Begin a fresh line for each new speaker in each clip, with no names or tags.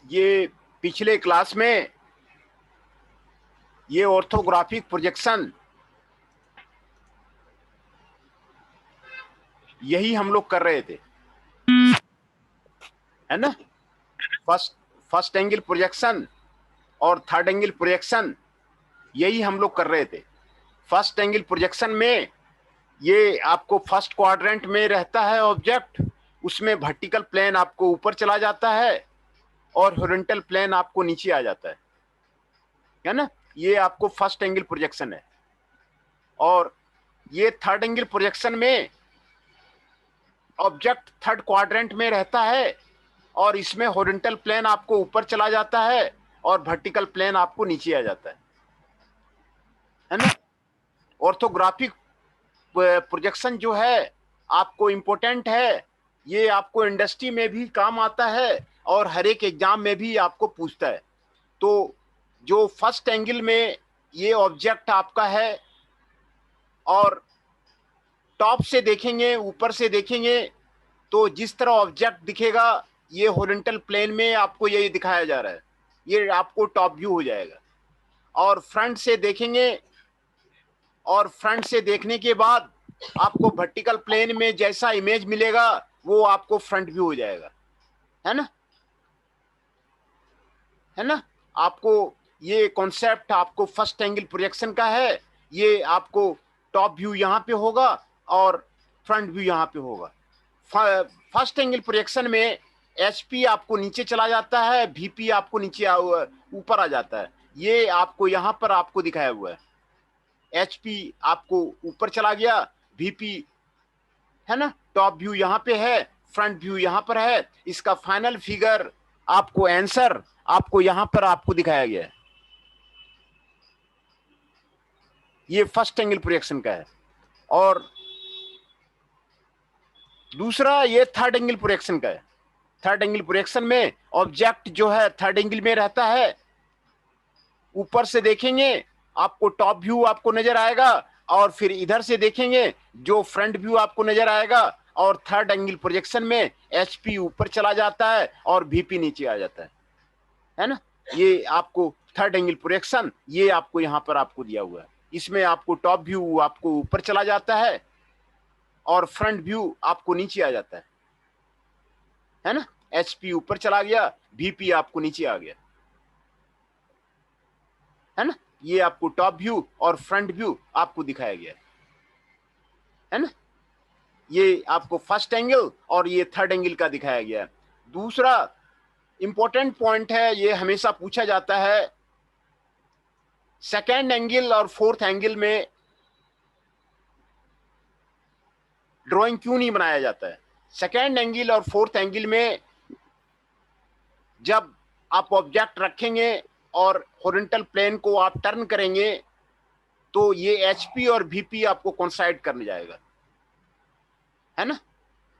ये पिछले क्लास में ये ऑर्थोग्राफिक प्रोजेक्शन यही हम लोग कर रहे थे, है ना। फर्स्ट एंगल प्रोजेक्शन और थर्ड एंगल प्रोजेक्शन यही हम लोग कर रहे थे। फर्स्ट एंगल प्रोजेक्शन में ये आपको फर्स्ट क्वाड्रेंट में रहता है ऑब्जेक्ट, उसमें वर्टिकल प्लेन आपको ऊपर चला जाता है और हॉरिजॉन्टल प्लेन आपको नीचे आ जाता है ना। ये आपको फर्स्ट एंगल प्रोजेक्शन है। और ये थर्ड एंगल प्रोजेक्शन में ऑब्जेक्ट थर्ड क्वाड्रेंट में रहता है और इसमें हॉरिजॉन्टल प्लेन आपको ऊपर चला जाता है और वर्टिकल प्लेन आपको नीचे आ जाता है ना। ऑर्थोग्राफिक प्रोजेक्शन जो है आपको इंपॉर्टेंट है, ये आपको इंडस्ट्री में भी काम आता है और हर एक एग्जाम में भी आपको पूछता है। तो जो फर्स्ट एंगल में ये ऑब्जेक्ट आपका है और टॉप से देखेंगे, ऊपर से देखेंगे तो जिस तरह ऑब्जेक्ट दिखेगा ये हॉरिजॉन्टल प्लेन में आपको यही दिखाया जा रहा है, ये आपको टॉप व्यू हो जाएगा। और फ्रंट से देखेंगे और फ्रंट से देखने के बाद आपको वर्टिकल प्लेन में जैसा इमेज मिलेगा वो आपको फ्रंट व्यू हो जाएगा, है ना, है ना। आपको ये कॉन्सेप्ट आपको फर्स्ट एंगल प्रोजेक्शन का है। ये आपको टॉप व्यू यहाँ पे होगा और फ्रंट व्यू यहाँ पे होगा। फर्स्ट एंगल प्रोजेक्शन में एचपी आपको नीचे चला जाता है, वीपी आपको नीचे ऊपर आ जाता है। ये आपको यहाँ पर आपको दिखाया हुआ है, एचपी आपको ऊपर चला गया, वीपी, है ना, टॉप व्यू यहाँ पे है, फ्रंट व्यू यहाँ पर है। इसका फाइनल फिगर आपको आंसर आपको यहाँ पर आपको दिखाया गया है। ये फर्स्ट एंगल प्रोजेक्शन का है। और दूसरा ये थर्ड एंगल प्रोजेक्शन का है। थर्ड एंगल प्रोजेक्शन में ऑब्जेक्ट जो है थर्ड एंगल में रहता है, ऊपर से देखेंगे आपको टॉप व्यू आपको नजर आएगा और फिर इधर से देखेंगे जो फ्रंट व्यू आपको नजर आएगा। और थर्ड एंगल प्रोजेक्शन में एचपी ऊपर चला जाता है और वीपी नीचे आ जाता है ना। ये आपको थर्ड एंगल प्रोजेक्शन ये आपको यहाँ पर आपको दिया हुआ है। इसमें आपको टॉप व्यू आपको ऊपर चला जाता है और फ्रंट व्यू आपको नीचे आ जाता है ना। एचपी ऊपर चला गया, वीपी आपको नीचे आ गया, है ना। ये आपको टॉप व्यू और फ्रंट व्यू आपको दिखाया गया है ना। ये आपको फर्स्ट एंगल और ये थर्ड एंगल का दिखाया गया है। दूसरा इंपॉर्टेंट पॉइंट है, ये हमेशा पूछा जाता है, सेकेंड एंगल और फोर्थ एंगल में ड्राइंग क्यों नहीं बनाया जाता है। सेकेंड एंगल और फोर्थ एंगल में जब आप ऑब्जेक्ट रखेंगे और हॉरिजॉन्टल प्लेन को आप टर्न करेंगे तो ये एचपी और वीपी आपको कोइंसाइड करने जाएगा, है ना।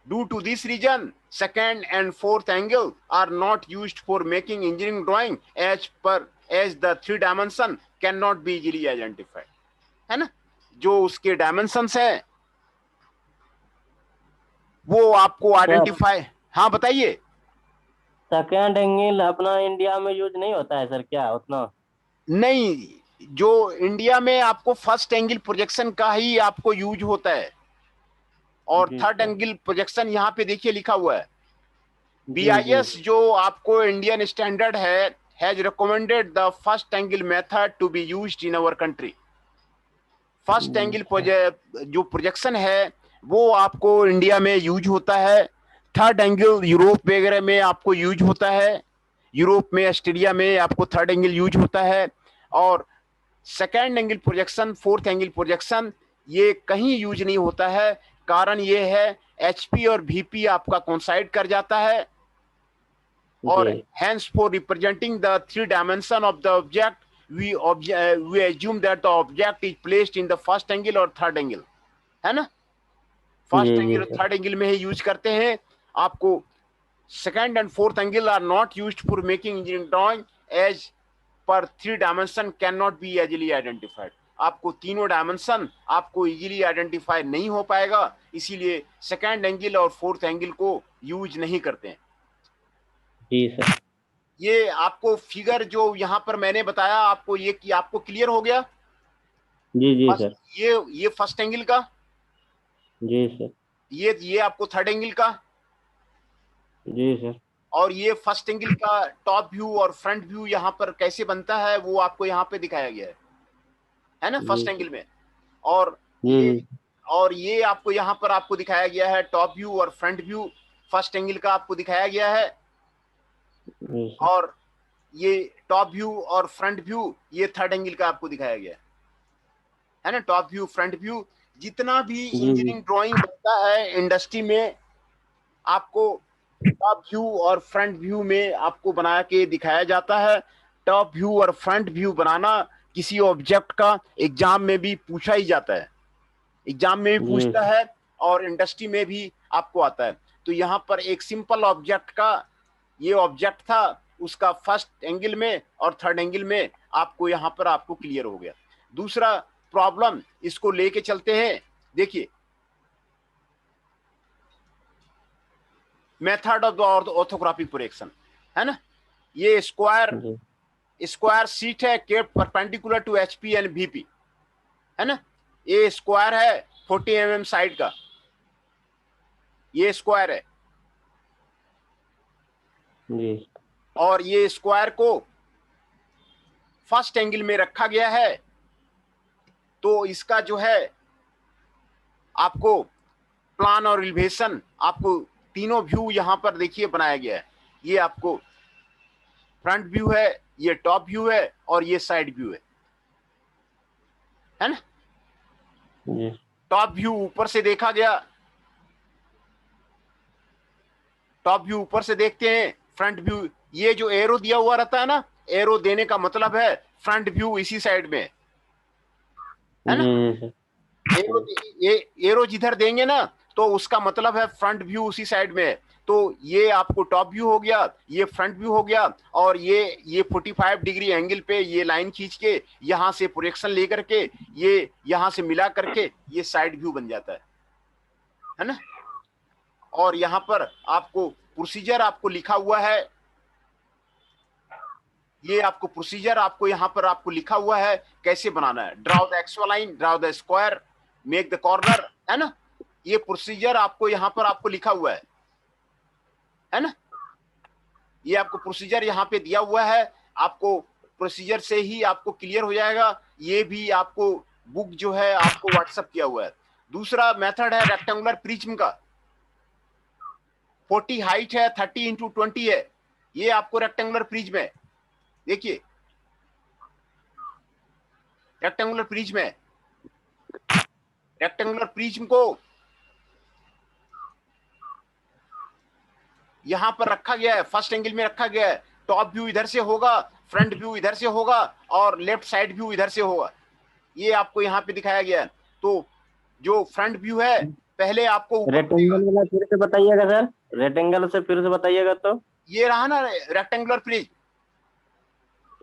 Due to this reason, second and fourth angle are not used for making engineering drawing as the three dimension cannot be easily identified, है ना। जो उसके डायमेंशंस हैं वो आपको
सर
आइडेंटिफाई, हाँ बताइए।
सेकेंड एंगल अपना इंडिया में यूज नहीं होता है सर क्या उतना?
नहीं, जो इंडिया में आपको फर्स्ट एंगल प्रोजेक्शन का ही आपको यूज होता है और
जी
थर्ड
सर।
एंगल प्रोजेक्शन यहाँ पे देखिए लिखा हुआ है।
जी जी।
बीआईएस जो आपको इंडियन स्टैंडर्ड है has recommended the first angle method to be used in our country. First
जी
एंगल
सर।
जो प्रोजेक्शन है वो आपको इंडिया में यूज होता है। थर्ड एंगल यूरोप वगैरह में आपको यूज होता है, यूरोप में ऑस्ट्रेलिया में आपको थर्ड एंगल यूज होता है। और second angle projection fourth angle projection ये कहीं यूज नहीं होता है। कारण ये है एचपी और वीपी आपका कोइंसाइड कर जाता है
जी
और hence for representing the three dimension of the object we assume that the object is placed in the first angle or third angle, है ना। फर्स्ट
जी जी
एंगल और
सर।
थर्ड एंगल में ही यूज करते हैं। आपको second and fourth angle are not used for making engineering drawing as per three dimension can not be easily identified. आपको तीनों डायमेंशन आपको इजीली आइडेंटिफाई नहीं हो पाएगा, इसीलिए सेकंड एंगल और फोर्थ एंगल को यूज नहीं करते हैं।
जी सर।
ये आपको फिगर जो यहाँ पर मैंने बताया आपको, ये कि आपको क्लियर हो गया?
जी जी
फर्स्ट
सर।
ये फर्स्ट एंगल का,
जी सर।
ये आपको थर्ड एंगल का,
जी सर।
और ये फर्स्ट एंगल का टॉप व्यू और फ्रंट व्यू यहाँ पर कैसे बनता है वो आपको यहाँ पे दिखाया गया है ना,
जी
फर्स्ट एंगल में। और
जी
ये
जी।
ये आपको यहाँ पर आपको दिखाया गया है टॉप व्यू और फ्रंट व्यू फर्स्ट एंगल का आपको दिखाया गया है।
जी सर।
और ये टॉप व्यू और फ्रंट व्यू ये थर्ड एंगल का आपको दिखाया गया है ना। टॉप व्यू फ्रंट व्यू, जितना भी
जी जी।
इंजीनियरिंग ड्राइंग बनता है इंडस्ट्री में, आपको टॉप व्यू और फ्रंट व्यू में आपको बना के दिखाया जाता है। टॉप व्यू और फ्रंट व्यू बनाना किसी ऑब्जेक्ट का एग्जाम में भी पूछा ही जाता है, एग्जाम में भी
जी
पूछता
सर।
है और इंडस्ट्री में भी आपको आता है। तो यहाँ पर एक सिंपल ऑब्जेक्ट का ये ऑब्जेक्ट था, उसका फर्स्ट एंगल में और थर्ड एंगल में आपको यहाँ पर आपको क्लियर हो गया। दूसरा प्रॉब्लम इसको लेके चलते हैं। देखिए method of the orthographic projection है ना। ये
जी
स्क्वायर सीट है kept perpendicular to HP and VP है ना। ये स्क्वायर है 40 mm साइड का, ये स्क्वायर है।
जी।
और ये स्क्वायर को फर्स्ट एंगल में रखा गया है। तो इसका जो है आपको प्लान और एलिवेशन आपको तीनों व्यू यहां पर देखिए बनाया गया है। ये आपको फ्रंट व्यू है, ये टॉप व्यू है और ये साइड व्यू है ना।
जी
टॉप व्यू ऊपर से देखा गया, टॉप व्यू ऊपर से देखते हैं। फ्रंट व्यू, ये जो एरो दिया हुआ रहता है ना, एरो देने का मतलब है फ्रंट व्यू इसी साइड में है ना।
जी सर।
एरो एरो जिधर देंगे ना तो उसका मतलब है फ्रंट व्यू उसी साइड में है। तो ये आपको टॉप व्यू हो गया, ये फ्रंट व्यू हो गया, और ये 45 डिग्री एंगल पे ये लाइन खींच के यहां से प्रोजेक्शन लेकर के ये यहां से मिला करके ये साइड व्यू बन जाता है ना। और यहां पर आपको प्रोसीजर आपको लिखा हुआ है, ये आपको प्रोसीजर आपको यहां पर आपको लिखा हुआ है कैसे बनाना है। Draw the x line, draw the square, make the corner है ना। ये प्रोसीजर आपको यहां पर आपको लिखा हुआ है ना। ये आपको प्रोसीजर यहाँ पे दिया हुआ है, आपको प्रोसीजर से ही आपको क्लियर हो जाएगा। ये भी आपको बुक जो है आपको व्हाट्सएप किया हुआ है। दूसरा मेथड है रेक्टेंगुलर प्रिज्म का। 40 हाइट है, 30 इंटू 20 है। ये आपको रेक्टेंगुलर प्रिज्म है। देखिए रेक्टेंगुलर प्रिज्म है। रेक्टेंगुलर प्रिज्म को यहां पर रखा गया है, फर्स्ट एंगल में रखा गया है। टॉप व्यू इधर से होगा, फ्रंट व्यू इधर से होगा और लेफ्ट साइड व्यू इधर से होगा। ये आपको यहाँ पे दिखाया गया है। तो जो फ्रंट व्यू है पहले आपको ऊपर
रेक्टेंगल
उठेगा।
वाला फिर से बताइएगा सर, रेक्टेंगल से फिर से बताइएगा तो।
ये रहा ना रेक्टेंगुलर प्रिज्म।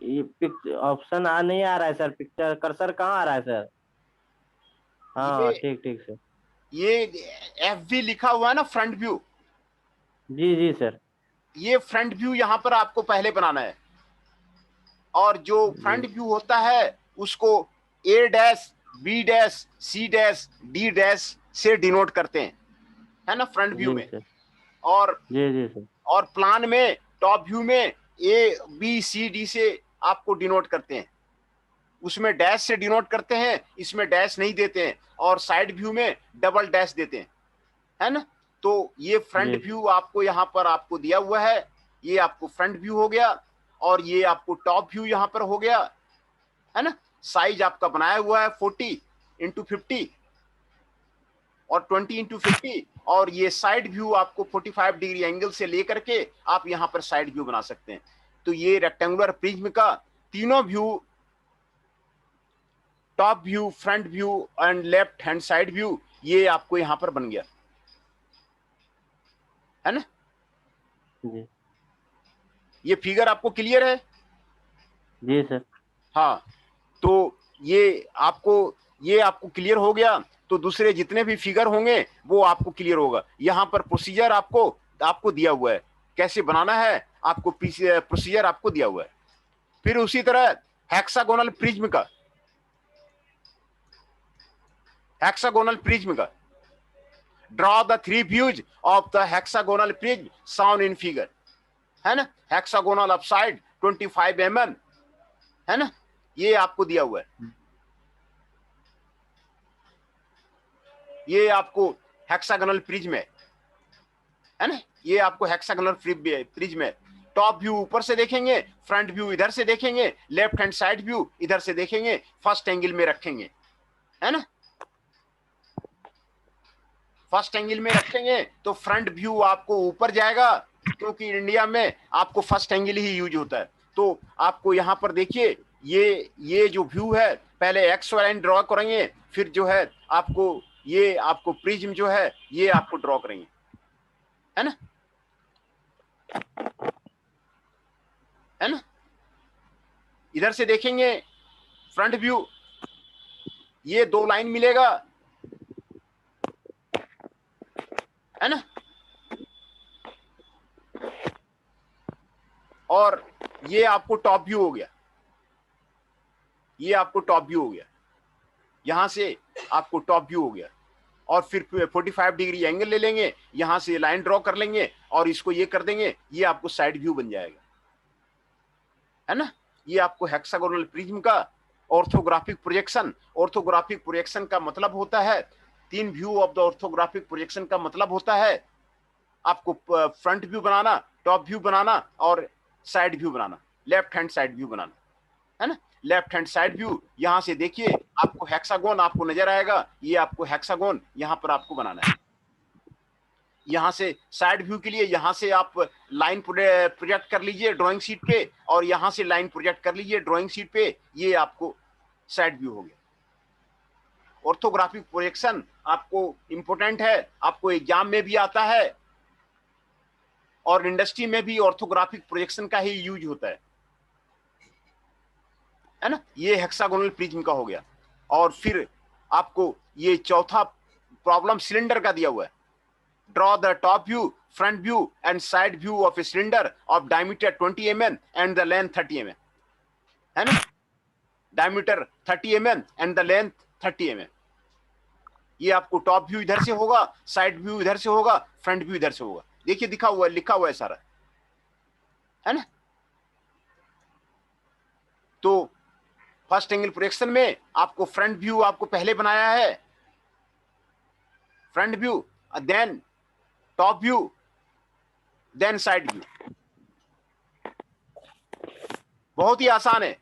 ये पिक्चर ऑप्शन आ नहीं आ रहा है सर, पिक्चर कर्सर कहाँ आ रहा है सर? हाँ
ये
ठीक ठीक सर।
ये एफ भी लिखा हुआ है ना, फ्रंट व्यू।
जी जी सर।
ये फ्रंट व्यू यहाँ पर आपको पहले बनाना है। और जो
जी
फ्रंट व्यू होता है उसको A dash, B dash, C dash, D dash से डिनोट करते हैं है ना फ्रंट व्यू
जी
में।
सर।
और
जी जी सर।
प्लान में टॉप व्यू में ए बी सी डी से आपको डिनोट करते हैं। उसमें डैश से डिनोट करते हैं, इसमें डैश नहीं देते हैं। और साइड व्यू में डबल डैश देते हैं है ना। तो ये फ्रंट
जी
व्यू आपको यहाँ पर आपको दिया हुआ है। ये आपको फ्रंट व्यू हो गया और ये आपको टॉप व्यू यहाँ पर हो गया है ना। साइज आपका बनाया हुआ है 40 इंटू 50 और 20 इंटू 50। और ये साइड व्यू आपको 45 डिग्री एंगल से लेकर के आप यहां पर साइड व्यू बना सकते हैं। तो ये रेक्टेंगुलर प्रिज्म का तीनों view, top view, front view and left hand side view, ये आपको यहां पर बन गया है ना।
जी।
ये फिगर आपको क्लियर है?
जी सर।
हाँ। तो ये आपको क्लियर हो गया। तो दूसरे जितने भी फिगर होंगे वो आपको क्लियर होगा। यहां पर प्रोसीजर आपको आपको दिया हुआ है कैसे बनाना है। आपको प्रोसीजर आपको दिया हुआ है। फिर उसी तरह हेक्सागोनल प्रिज्म का, हेक्सागोनल प्रिज्म का, draw the 3 views of the hexagonal prism shown in figure, है ना। हेक्सागोनल अपसाइड 25 mm, है ना, ये आपको दिया हुआ है। ये आपको हेक्सागोनल प्रिज्म है ना, ये आपको हेक्सागोनल प्रिज्म है। टॉप व्यू ऊपर से देखेंगे, फ्रंट व्यू इधर से देखेंगे, लेफ्ट हैंड साइड व्यू इधर से देखेंगे, फर्स्ट एंगल में रखेंगे, है ना। फर्स्ट एंगल में रखेंगे तो फ्रंट व्यू आपको ऊपर जाएगा, क्योंकि इंडिया में आपको फर्स्ट एंगल ही यूज होता है। तो आपको यहाँ पर देखिए, ये जो व्यू है, पहले एक्स लाइन ड्रॉ करेंगे, फिर जो है आपको ये आपको प्रिज्म जो है ये आपको ड्रॉ करेंगे, है ना, है ना। इधर से देखेंगे फ्रंट व्यू, ये 2 लाइन मिलेगा, है ना, और ये आपको टॉप व्यू हो गया, ये आपको टॉप व्यू हो गया, यहां से आपको टॉप व्यू हो गया। और फिर 45 डिग्री एंगल ले लेंगे, यहां से लाइन ड्रॉ कर लेंगे और इसको ये कर देंगे, ये आपको साइड व्यू बन जाएगा, है ना। ये आपको हेक्सागोनल प्रिज्म का ऑर्थोग्राफिक प्रोजेक्शन। ऑर्थोग्राफिक प्रोजेक्शन का मतलब होता है 3 view of the orthographic projection का मतलब होता है आपको फ्रंट व्यू बनाना, टॉप व्यू बनाना और साइड व्यू बनाना, लेफ्ट हैंड साइड व्यू बनाना, है ना। लेफ्ट हैंड साइड व्यू, यहां से देखिए आपको हेक्सागोन आपको नजर आएगा, ये आपको हेक्सागोन यहां पर आपको बनाना है। यहां से साइड व्यू के लिए यहां से आप लाइन प्रोजेक्ट कर लीजिए ड्राइंग शीट पे, और यहां से लाइन प्रोजेक्ट कर लीजिए ड्राइंग शीट पे, ये आपको साइड व्यू हो गया। ऑर्थोग्राफिक प्रोजेक्शन आपको इंपॉर्टेंट है, आपको एग्जाम में भी आता है और इंडस्ट्री में भी ऑर्थोग्राफिक प्रोजेक्शन का ही यूज होता है ना। ये हेक्सागोनल प्रिज्म का हो गया। और फिर आपको ये चौथा प्रॉब्लम सिलेंडर का दिया हुआ है। Draw the top view, front view and side view of a cylinder of diameter 20 mm and the length 30 mm, है ना। Diameter 30 mm and the length 30 mm। ये आपको टॉप व्यू इधर से होगा, साइड व्यू इधर से होगा, फ्रंट व्यू इधर से होगा। देखिए दिखा हुआ है, लिखा हुआ है सारा, है ना। तो फर्स्ट एंगल प्रोजेक्शन में आपको फ्रंट व्यू आपको पहले बनाया है, front view, then top view, then side view. बहुत ही आसान है।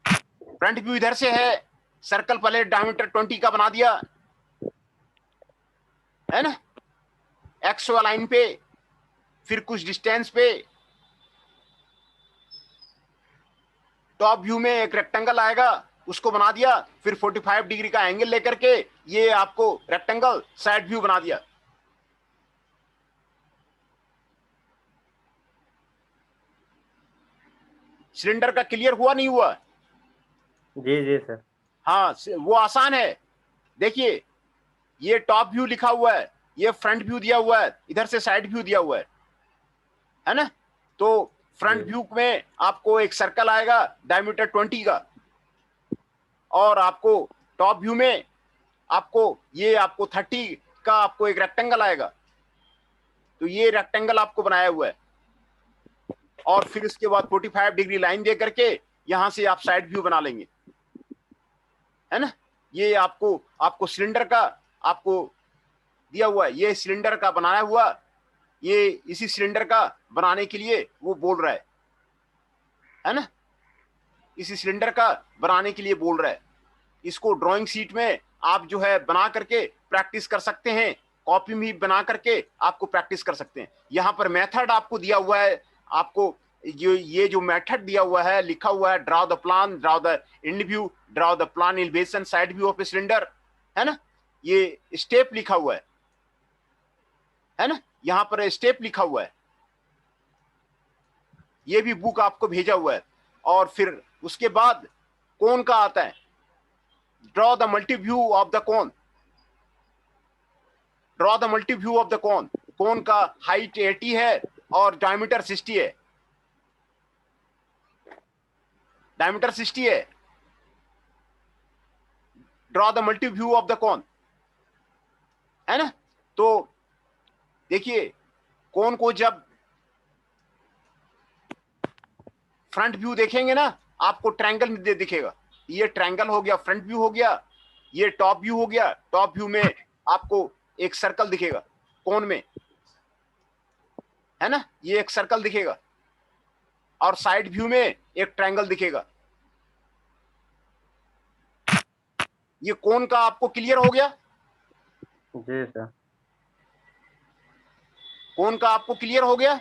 फ्रंट व्यू इधर से है, सर्कल पहले डायमीटर 20 का बना दिया, है ना, एक्स लाइन पे, फिर कुछ डिस्टेंस पे। टॉप व्यू में एक रेक्टेंगल आएगा, उसको बना दिया, फिर 45 डिग्री का एंगल लेकर के ये आपको रेक्टेंगल साइड व्यू बना दिया। सिलेंडर का क्लियर हुआ नहीं हुआ?
जी जी सर।
हाँ, वो आसान है। देखिए ये टॉप व्यू लिखा हुआ है, ये फ्रंट व्यू दिया हुआ है, इधर से साइड व्यू दिया हुआ है ना। तो फ्रंट व्यू में आपको एक सर्कल आएगा डायमीटर 20 का, और आपको टॉप व्यू में आपको ये आपको 30 का आपको एक रेक्टेंगल आएगा। तो ये रेक्टेंगल आपको बनाया हुआ है, और फिर इसके बाद 45 डिग्री लाइन दे करके यहां से आप साइड व्यू बना लेंगे, है ना। ये आपको सिलेंडर का आपको दिया हुआ है, ये सिलेंडर का बनाया हुआ, ये इसी सिलेंडर का बनाने के लिए वो बोल रहा है ना, इसी सिलेंडर का बनाने के लिए बोल रहा है। इसको ड्राइंग शीट में आप जो है बना करके प्रैक्टिस कर सकते हैं, कॉपी में बना करके आपको प्रैक्टिस कर सकते हैं। यहाँ पर मेथड आपको दिया हुआ है, आपको ये जो मेथड दिया हुआ है लिखा हुआ है, draw the plan, draw the end view, draw the plan elevation side view of a cylinder, है ना। ये स्टेप लिखा हुआ है ना, यहाँ पर स्टेप लिखा हुआ है। ये भी बुक आपको भेजा हुआ है। और फिर उसके बाद कोन का आता है, draw the multi view of the cone, draw the multi view of the cone. Cone का हाइट 80 है, और डायमीटर 60 है, डायमीटर 60 है। Draw the multi view of the कोन, है ना। तो देखिए कोन को जब फ्रंट व्यू देखेंगे ना, आपको ट्रायंगल दिखेगा। ये ट्रायंगल हो गया, फ्रंट व्यू हो गया, ये टॉप व्यू हो गया। टॉप व्यू में आपको एक सर्कल दिखेगा कोन में, है ना, ये एक सर्कल दिखेगा। और साइड व्यू में एक ट्रायंगल दिखेगा। ये कोन का आपको क्लियर हो गया?
जी सर।
कोन का आपको क्लियर हो गया?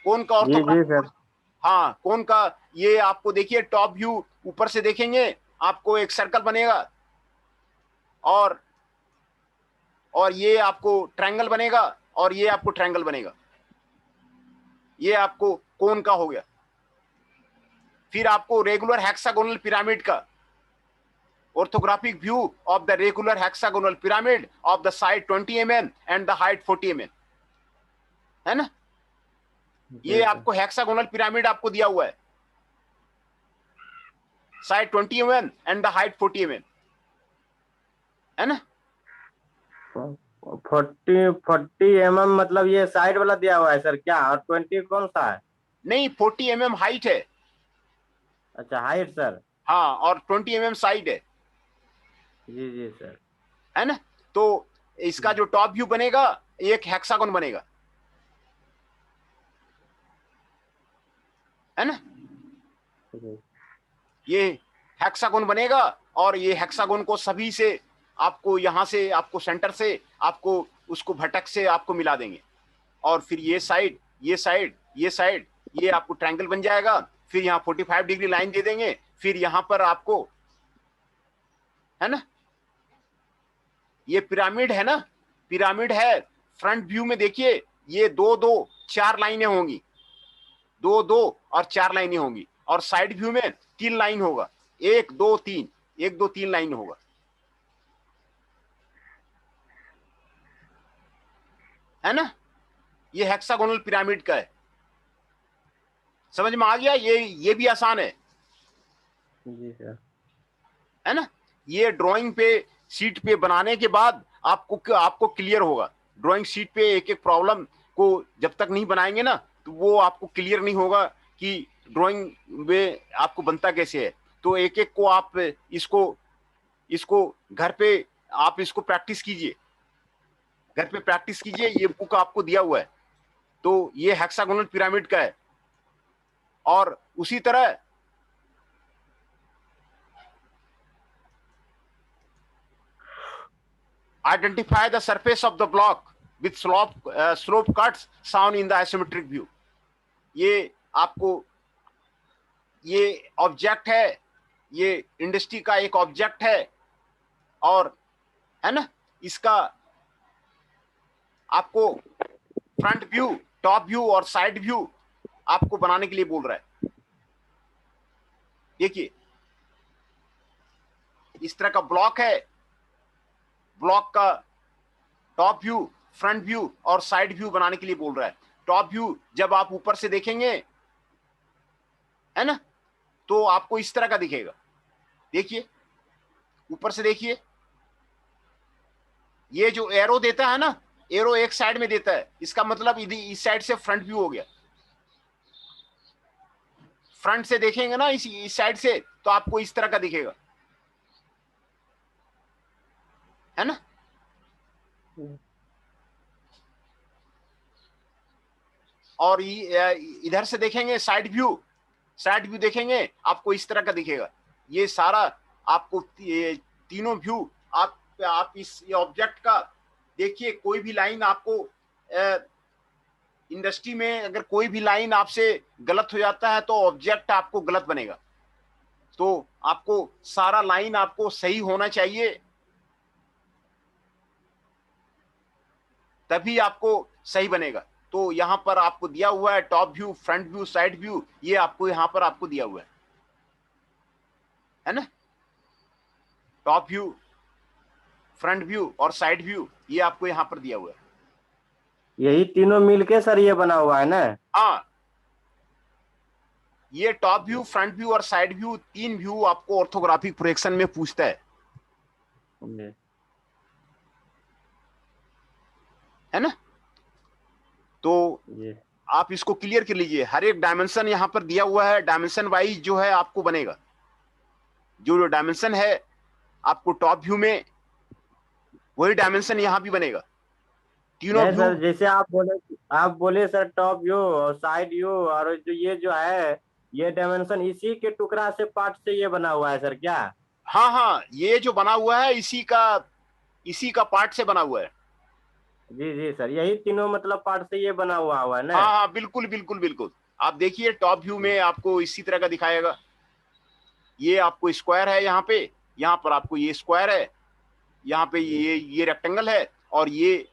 कोन का
जी जी
ऑर्थोग्राफिक,
सर।
हाँ कोन का। ये आपको देखिए टॉप व्यू ऊपर से देखेंगे, आपको एक सर्कल बनेगा, और ये आपको ट्रायंगल बनेगा, और ये आपको ट्रायंगल बनेगा। ये आपको कोन का हो गया। फिर आपको रेगुलर हेक्सागोनल पिरामिड का orthographic view of the regular hexagonal pyramid of the side 20 mm and the height 40 mm, है ना। ये
जी सर।
आपको हेक्सागोनल पिरामिड आपको दिया हुआ है, side 20 mm and the height 40 mm, है ना।
40 mm मतलब ये साइड वाला दिया हुआ है सर क्या, और 20 कौन सा है?
नहीं, 40 mm हाइट है,
अच्छा हाइट सर।
हाँ, और 20 mm साइड है,
जी जी सर।
है ना। तो इसका जो टॉप व्यू बनेगा एक हेक्सागोन बनेगा, है ना।
जी
ये हेक्सागोन बनेगा, और ये हेक्सागोन को सभी से आपको यहां से, आपको सेंटर से, आपको उसको भटक से आपको मिला देंगे। और फिर ये साइड, ये साइड, ये साइड, ये आपको ट्रायंगल बन जाएगा। फिर यहाँ 45 डिग्री लाइन दे देंगे। फिर यहां पर आपको, है ना, ये पिरामिड है ना, पिरामिड है। फ्रंट व्यू में देखिए ये दो दो 4 लाइनें होंगी, दो दो और 4 लाइनें होंगी। और साइड व्यू में 3 लाइन होगा, 1 2 3, 1 2 3 लाइन होगा, है ना। ये हेक्सागोनल पिरामिड का है। समझ में आ गया? ये भी आसान है
जी सर।
है ना। ये ड्राइंग पे शीट पे बनाने के बाद आपको क्लियर होगा। ड्राइंग शीट पे एक एक प्रॉब्लम को जब तक नहीं बनाएंगे ना, तो वो आपको क्लियर नहीं होगा कि ड्राइंग में आपको बनता कैसे है। तो एक एक को आप इसको इसको घर पे आप इसको प्रैक्टिस कीजिए, घर पे प्रैक्टिस कीजिए। ये बुक आपको दिया हुआ है। तो ये हेक्सागोनल पिरामिड का है। और उसी तरह identify the surface of the block with slope cuts shown in the isometric view। ये आपको, ये ऑब्जेक्ट है, ये इंडस्ट्री का एक ऑब्जेक्ट है, और है ना, इसका आपको फ्रंट व्यू, टॉप व्यू और साइड व्यू आपको बनाने के लिए बोल रहा है। देखिए इस तरह का ब्लॉक है, ब्लॉक का टॉप व्यू, फ्रंट व्यू और साइड व्यू बनाने के लिए बोल रहा है। टॉप व्यू जब आप ऊपर से देखेंगे, है ना, तो आपको इस तरह का दिखेगा। देखिए ऊपर से देखिए, ये जो एरो देता है ना, एरो एक साइड में देता है, इसका मतलब इस साइड से फ्रंट व्यू हो गया। फ्रंट से देखेंगे ना इस साइड से, तो आपको इस तरह का दिखेगा, है ना। और इधर से देखेंगे साइड व्यू, साइड व्यू देखेंगे आपको इस तरह का दिखेगा। ये सारा आपको तीनों व्यू आप इस ऑब्जेक्ट का देखिए। कोई भी लाइन आपको इंडस्ट्री में अगर कोई भी लाइन आपसे गलत हो जाता है, तो ऑब्जेक्ट आपको गलत बनेगा। तो आपको सारा लाइन आपको सही होना चाहिए, तभी आपको सही बनेगा। तो यहां पर आपको दिया हुआ है top view, front view, side view, ये आपको यहां पर आपको दिया हुआ है ना। टॉप व्यू, फ्रंट व्यू और साइड व्यू ये आपको यहां पर दिया हुआ है।
यही तीनों मिलके सर ये बना हुआ है ना?
हाँ, ये टॉप व्यू, फ्रंट व्यू और साइड व्यू, तीन व्यू आपको ऑर्थोग्राफिक प्रोजेक्शन में पूछता
जी
है ना? तो
जी
आप इसको क्लियर कर लीजिए। हर एक डायमेंशन यहां पर दिया हुआ है, डायमेंशन वाइज जो है आपको बनेगा। जो डायमेंशन है आपको टॉप व्यू में, वही डायमेंशन यहां भी बनेगा। तीनों
नहीं
व्यू।
सर, जैसे आप बोले सर टॉप व्यू और साइड व्यू और जो ये जो है, ये डायमेंशन इसी के टुकड़ा से पार्ट से ये बना हुआ है सर क्या?
हाँ हाँ, ये जो बना हुआ है इसी का पार्ट से बना हुआ है।
जी जी सर, यही तीनों मतलब पार्ट से ये बना हुआ है ना?
हाँ हाँ, बिल्कुल बिल्कुल बिल्कुल। आप देखिए टॉप व्यू में आपको इसी तरह का दिखाएगा। ये आपको स्क्वायर है यहाँ पे, यहाँ पर आपको ये स्क्वायर है, यहाँ पे
जी
ये रेक्टेंगल है, और ये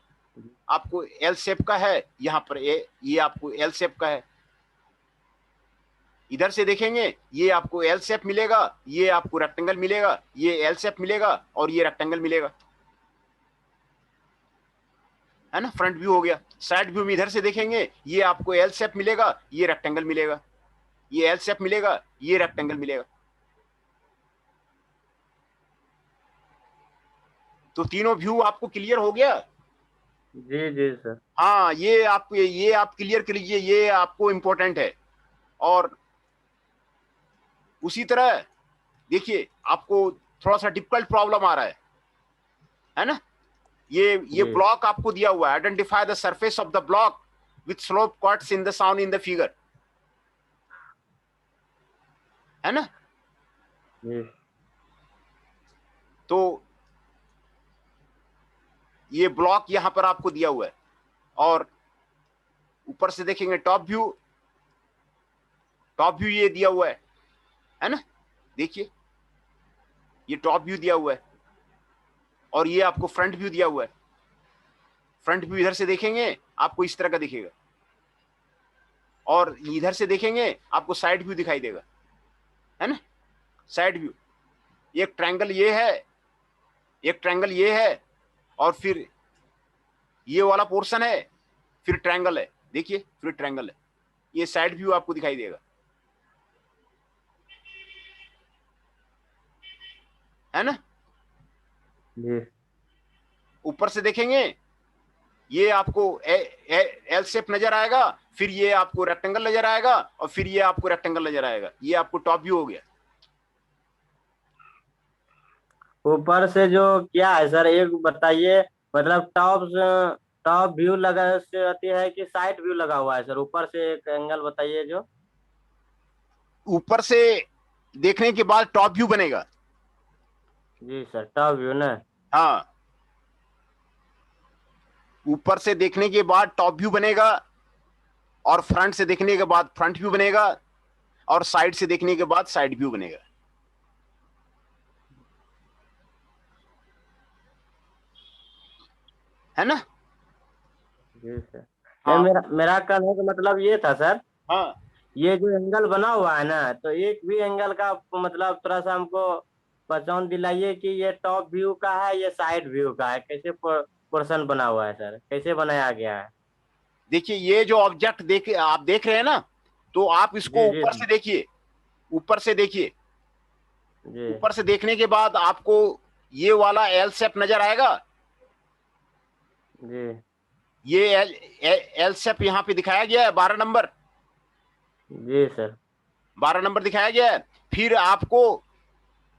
आपको एल शेप का है, यहाँ पर ये आपको एल शेप का है। इधर से देखेंगे ये आपको एल शेप मिलेगा, ये आपको रेक्टेंगल मिलेगा, ये एल शेप मिलेगा और ये रेक्टेंगल मिलेगा, है ना? फ्रंट व्यू हो गया। साइड व्यू में इधर से देखेंगे ये आपको एल शेप मिलेगा, ये रेक्टेंगल मिलेगा, ये एल शेप मिलेगा, ये रेक्टेंगल मिलेगा। तो तीनों व्यू आपको क्लियर हो गया?
जी जी सर।
हाँ, ये आप क्लियर कर लीजिए, ये आपको इंपॉर्टेंट है। और उसी तरह देखिए आपको थोड़ा सा डिफिकल्ट प्रॉब्लम आ रहा है ना? ये
जी
ब्लॉक आपको दिया हुआ है, identify the surface of the block with slope cuts in the sound in the figure, है ना?
जी
तो ये ब्लॉक यहां पर आपको दिया हुआ है, और ऊपर से देखेंगे टॉप व्यू ये दिया हुआ है ना? देखिए ये टॉप व्यू दिया हुआ है, और ये आपको फ्रंट व्यू दिया हुआ है। फ्रंट व्यू इधर से देखेंगे आपको इस तरह का दिखेगा, और इधर से देखेंगे आपको साइड व्यू दिखाई देगा, है ना? साइड व्यू, एक ट्रायंगल ये है, एक ट्रायंगल ये है, और फिर ये वाला पोर्शन है, फिर ट्रायंगल है, देखिए फिर ट्रायंगल है। ये साइड व्यू आपको दिखाई देगा, है ना?
जी
ऊपर से देखेंगे ये आपको एल शेप नजर आएगा, फिर ये आपको रेक्टेंगल नजर आएगा, और फिर ये आपको रेक्टेंगल नजर आएगा। ये आपको टॉप व्यू हो गया।
ऊपर से जो क्या है सर, एक बताइए, मतलब टॉप व्यू लगा से आती है कि साइड व्यू लगा हुआ है सर? ऊपर से एक एंगल बताइए जो।
ऊपर से देखने के बाद टॉप व्यू बनेगा।
जी सर, टॉप व्यू ना?
हाँ, ऊपर से देखने के बाद टॉप व्यू बनेगा, और फ्रंट से देखने के बाद फ्रंट व्यू बनेगा, और साइड से देखने के बाद साइड व्यू बनेगा, है ना?
जी सर। नहीं,
हाँ
मेरा मेरा कहने का मतलब ये था सर,
हाँ,
ये जो एंगल बना हुआ है ना, तो एक भी एंगल का मतलब थोड़ा सा हमको पहचान दिलाइए कि ये टॉप व्यू का है, ये साइड व्यू का है, कैसे पोर्शन बना हुआ है सर, कैसे बनाया गया है?
देखिए ये जो ऑब्जेक्ट आप देख रहे हैं ना, तो आप इसको
जी जी
ऊपर से देखिए, ऊपर से देखिए।
जी
ऊपर से देखने के बाद आपको ये वाला एल शेप नजर आएगा,
जी
ये एल शेप यहाँ पे दिखाया गया है, 12 नंबर,
जी सर।
12 नंबर दिखाया गया है। फिर आपको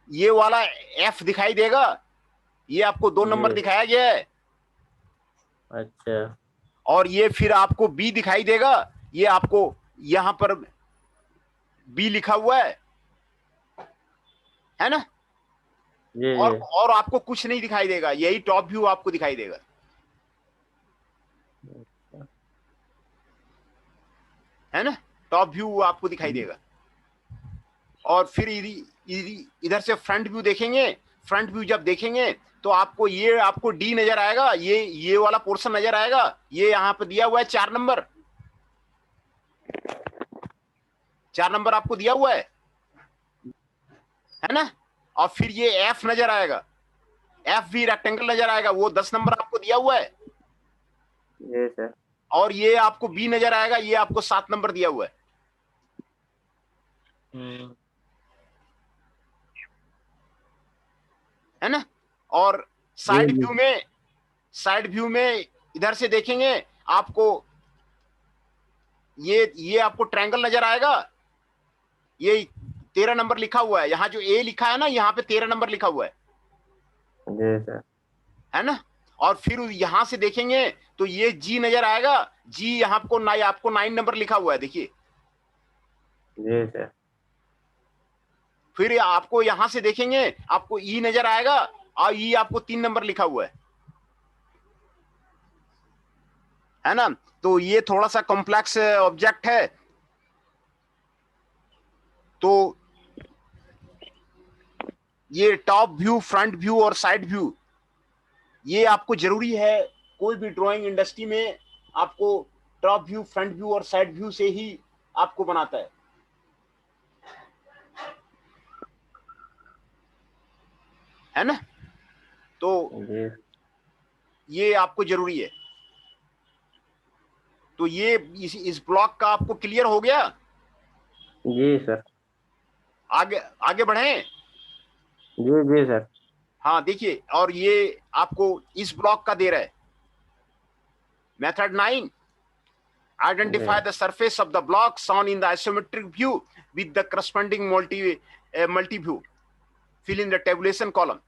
ये वाला एफ दिखाई देगा, ये आपको 2 नंबर
जी
दिखाया गया है।
अच्छा।
और ये फिर आपको बी दिखाई देगा, ये आपको यहां पर बी लिखा हुआ है ना?
जी
और
जी
और आपको कुछ नहीं दिखाई देगा, यही टॉप व्यू आपको दिखाई देगा, है ना? टॉप व्यू आपको दिखाई देगा। और फिर इधर से फ्रंट व्यू देखेंगे। फ्रंट व्यू जब देखेंगे तो आपको डी नजर आएगा, ये वाला पोर्शन नजर आएगा, ये यहाँ पे दिया हुआ है 4 नंबर, 4 नंबर आपको दिया हुआ है ना? और फिर ये एफ नजर आएगा, एफ भी रेक्टेंगल नजर आएगा, वो 10 नंबर आपको दिया हुआ है।
जी सर।
और ये आपको बी नजर आएगा, ये आपको 7 नंबर दिया हुआ है ना। और
जी
साइड
जी
व्यू में, साइड व्यू में इधर से देखेंगे आपको ये आपको ट्रायंगल नजर आएगा। ये 13 नंबर लिखा हुआ है, यहाँ जो ए लिखा है ना, यहाँ पे 13 नंबर लिखा हुआ
जी सर।
है ना। और फिर यहां से देखेंगे तो ये जी नजर आएगा, जी यहाँ आपको 9 नंबर लिखा हुआ है, देखिए।
जी सर।
फिर आपको यहां से देखेंगे आपको ई नजर आएगा, और ई आपको 3 नंबर लिखा हुआ है ना। तो ये थोड़ा सा कॉम्प्लेक्स ऑब्जेक्ट है। तो ये टॉप व्यू, फ्रंट व्यू और साइड व्यू, ये आपको जरूरी है। कोई भी ड्राइंग इंडस्ट्री में आपको टॉप व्यू, फ्रंट व्यू और साइड व्यू से ही आपको बनाता है ना। तो
जी
ये आपको जरूरी है। तो ये इस ब्लॉक का आपको क्लियर हो गया।
जी सर।
आगे आगे बढ़ें।
जी जी सर।
हाँ देखिए, और ये आपको इस ब्लॉक का दे रहा है। मेथड 9,
जी
identify the surface of the block shown in the isometric view with the corresponding multi view, fill in the tabulation column।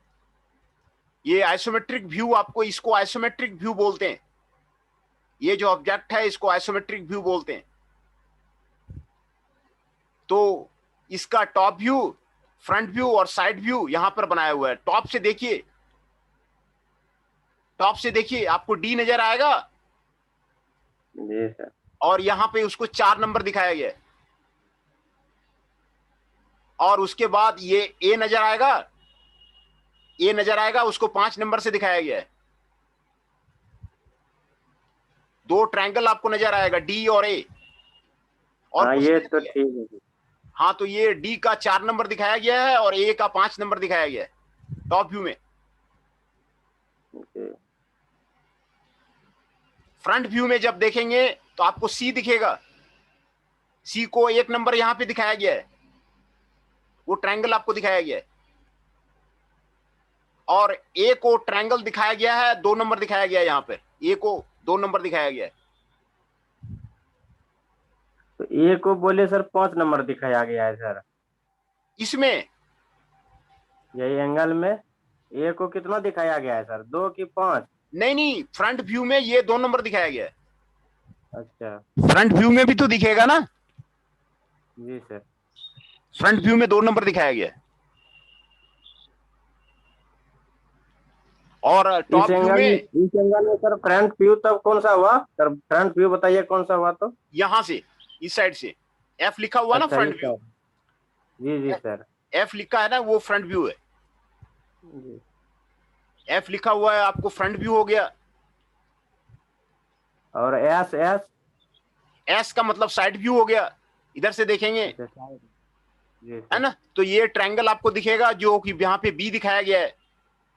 ये आइसोमेट्रिक व्यू, आपको इसको आइसोमेट्रिक व्यू बोलते हैं। ये जो ऑब्जेक्ट है इसको आइसोमेट्रिक व्यू बोलते हैं। तो इसका टॉप व्यू, फ्रंट व्यू और साइड व्यू यहां पर बनाया हुआ है। टॉप से देखिए, टॉप से देखिए आपको डी नजर आएगा,
जी सर।
और यहां पे उसको 4 नंबर दिखाया गया है। और उसके बाद ये ए नजर आएगा, ए नजर आएगा, उसको 5 नंबर से दिखाया गया है। 2 ट्रायंगल आपको नजर आएगा, डी और ए, और
हाँ
कुछ
ये
नहीं
तो
दिया।
ठीक है।
हाँ, तो ये डी का 4 नंबर दिखाया गया है और ए का 5 नंबर दिखाया गया है टॉप व्यू में।
जी
फ्रंट व्यू में जब देखेंगे तो आपको सी दिखेगा, सी को 1 नंबर यहां पे दिखाया गया है, वो ट्रायंगल आपको दिखाया गया है। और ए को ट्रायंगल दिखाया गया है, 2 नंबर दिखाया गया है, यहां पर ए को 2 नंबर दिखाया गया है।
तो ए को बोले सर 5 नंबर दिखाया गया है सर।
इसमें
यही एंगल में ए को कितना दिखाया गया है सर, 2 की 5?
नहीं नहीं, फ्रंट व्यू में ये 2 नंबर दिखाया गया है।
अच्छा।
फ्रंट व्यू में भी तो दिखेगा ना,
जी सर।
फ्रंट व्यू में 2 नंबर दिखाया गया है। और टॉप व्यू में
इस एंगल में सर फ्रंट व्यू तब कौन सा हुआ सर? फ्रंट व्यू बताइए कौन सा हुआ तो।
यहां से, इस साइड से एफ लिखा हुआ ना,
अच्छा
फ्रंट
इस
व्यू।
साइड। जी जी सर।
एफ लिखा है ना, वो फ्रंट व्यू है।
जी।
एफ लिखा हुआ है, आपको फ्रंट व्यू हो गया।
और एस एस?
एस का मतलब साइड व्यू हो गया, इधर से देखेंगे,
अच्छा साइड। जी
है
सर।
ना। तो ये ट्रायंगल आपको दिखेगा जो कि यहाँ पे बी दिखाया गया है,